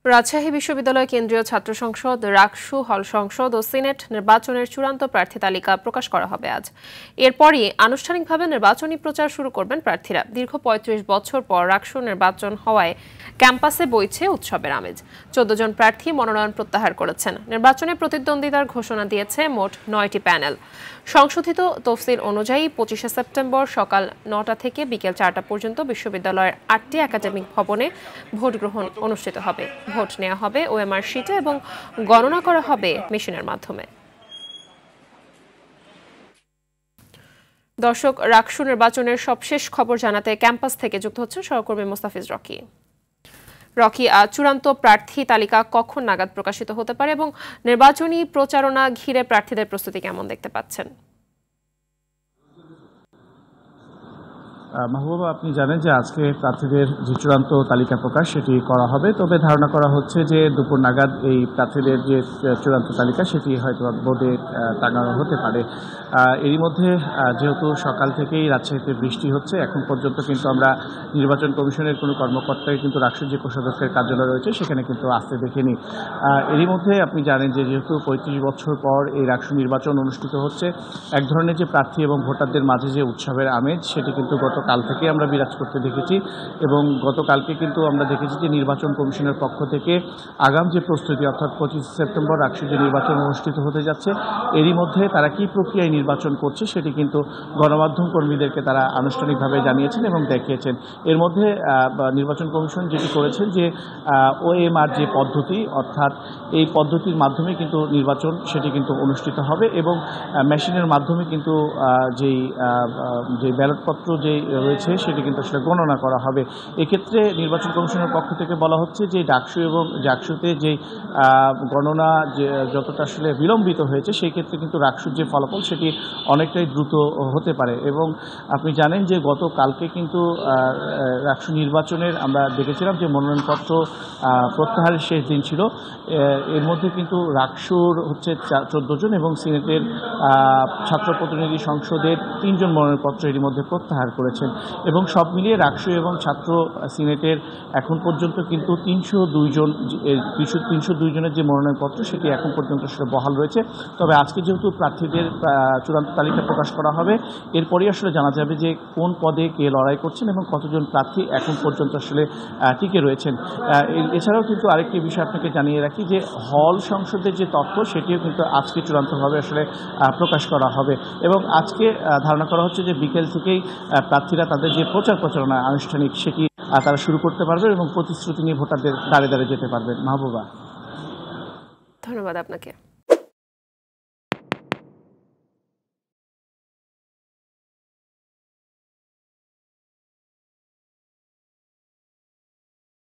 রাজশাহী বিশ্ববিদ্যালয় কেন্দ্রীয় ছাত্র সংসদ, রাকসু হল সংসদ ও সিনেট নির্বাচনের চূড়ান্ত প্রার্থী তালিকা প্রকাশ করা হবে আজ। এরপরই আনুষ্ঠানিকভাবে নির্বাচনী প্রচার শুরু করবেন প্রার্থীরা। দীর্ঘ ৩৫ বছর পর রাকসু নির্বাচন হওয়ায় ক্যাম্পাসে বইছে উৎসবের আমেজ। ১৪ জন প্রার্থী মনোনয়ন প্রত্যাহার করেছেন। নির্বাচনে প্রতিদ্বন্দ্বিতার ঘোষণা দিয়েছে মোট ৯টি প্যানেল। সংশোধিত তফসিল অনুযায়ী ২৫শে সেপ্টেম্বর সকাল ৯টা থেকে বিকেল ৪টা পর্যন্ত বিশ্ববিদ্যালয়ের ৮টি একাডেমিক ভবনে ভোট গ্রহণ অনুষ্ঠিত হবে। ভোট নেওয়া হবে ওএমআর শিটে এবং গণনা করা হবে মেশিনের মাধ্যমে। দর্শক, রাকসু নির্বাচনের সবশেষ খবর জানাতে ক্যাম্পাস থেকে যুক্ত হচ্ছেন সহকর্মী মোস্তাফিজ রকি। চূড়ান্ত প্রার্থী তালিকা কখন নাগাদ প্রকাশিত হতে পারে এবং নির্বাচনী প্রচারণা ঘিরে প্রার্থীদের প্রস্তুতি কেমন দেখতে পাচ্ছেন? মাহবুবা, আপনি জানেন যে আজকে প্রার্থীদের যে চূড়ান্ত তালিকা প্রকাশ সেটি করা হবে, তবে ধারণা করা হচ্ছে যে দুপুর নাগাদ এই প্রার্থীদের যে চূড়ান্ত তালিকা সেটি হয়তো বোর্ডে টাঙানো হতে পারে। এরই মধ্যে যেহেতু সকাল থেকেই রাজশাহীতে বৃষ্টি হচ্ছে, এখন পর্যন্ত কিন্তু আমরা নির্বাচন কমিশনের কোনো কর্মকর্তাকে কিন্তু রাকসুর যে কোষাধ্যক্ষের কার্যালয় রয়েছে সেখানে কিন্তু আসতে দেখিনি। এরই মধ্যে আপনি জানেন যে যেহেতু ৩৫ বছর পর এই রাকসু নির্বাচন অনুষ্ঠিত হচ্ছে, এক ধরনের যে প্রার্থী এবং ভোটারদের মাঝে যে উৎসবের আমেজ সেটি কিন্তু গতকাল থেকে আমরা বিরাজ করতে দেখেছি এবং গতকালকে কিন্তু আমরা দেখেছি যে নির্বাচন কমিশনের পক্ষ থেকে আগাম যে প্রস্তুতি, অর্থাৎ ২৫ সেপ্টেম্বর রাকসু যে নির্বাচন অনুষ্ঠিত হতে যাচ্ছে, এরই মধ্যে তারা কি প্রক্রিয়ায় নির্বাচন করছে সেটি কিন্তু গণমাধ্যম কর্মীদেরকে তারা আনুষ্ঠানিকভাবে জানিয়েছেন এবং দেখিয়েছেন। এর মধ্যে নির্বাচন কমিশন যেটি করেছেন যে ওএমআর যে পদ্ধতি, অর্থাৎ এই পদ্ধতির মাধ্যমে কিন্তু নির্বাচন সেটি কিন্তু অনুষ্ঠিত হবে এবং মেশিনের মাধ্যমে কিন্তু যে ব্যালটপত্র যে রয়েছে সেটি কিন্তু আসলে গণনা করা হবে। এক্ষেত্রে নির্বাচন কমিশনের পক্ষ থেকে বলা হচ্ছে যে ডাকসু এবং জাকসুতে যে গণনা যে যতটা আসলে বিলম্বিত হয়েছে, সেই ক্ষেত্রে কিন্তু রাকসুর যে ফলাফল সেটি অনেকটাই দ্রুত হতে পারে। এবং আপনি জানেন যে গতকালকে কিন্তু রাকসু নির্বাচনের আমরা দেখেছিলাম যে মনোনয়নপত্র প্রত্যাহারের শেষ দিন ছিল। এর মধ্যে কিন্তু রাকসুর হচ্ছে ১৪ জন এবং সিনেটের ছাত্র প্রতিনিধি সংসদের ৩ জন মনোনয়নপত্র এর মধ্যে প্রত্যাহার করেছেন এবং সব মিলিয়ে রাকসু এবং ছাত্র সিনেটের এখন পর্যন্ত কিন্তু ৩০২ জনের যে মনোনয়নপত্র সেটি এখন পর্যন্ত আসলে বহাল রয়েছে। তবে আজকে যেহেতু প্রার্থীদের চূড়ান্ত তালিকা প্রকাশ করা হবে, এরপরই আসলে জানা যাবে যে কোন পদে কে লড়াই করছেন এবং কতজন প্রার্থী এখন পর্যন্ত আসলে টিকে রয়েছেন। এছাড়াও কিন্তু আরেকটি বিষয় আপনাকে জানিয়ে রাখি যে হল সংসদের যে তথ্য সেটিও কিন্তু আজকে চূড়ান্তভাবে আসলে প্রকাশ করা হবে এবং আজকে ধারণা করা হচ্ছে যে বিকেল থেকেই প্রার্থীরা তাদের যে প্রচারণা আনুষ্ঠানিক সেটি তারা শুরু করতে পারবে এবং প্রতিশ্রুতি নিয়ে ভোটারদের দ্বারে দ্বারে যেতে পারবেন। মাহবুবা, ধন্যবাদ আপনাকে।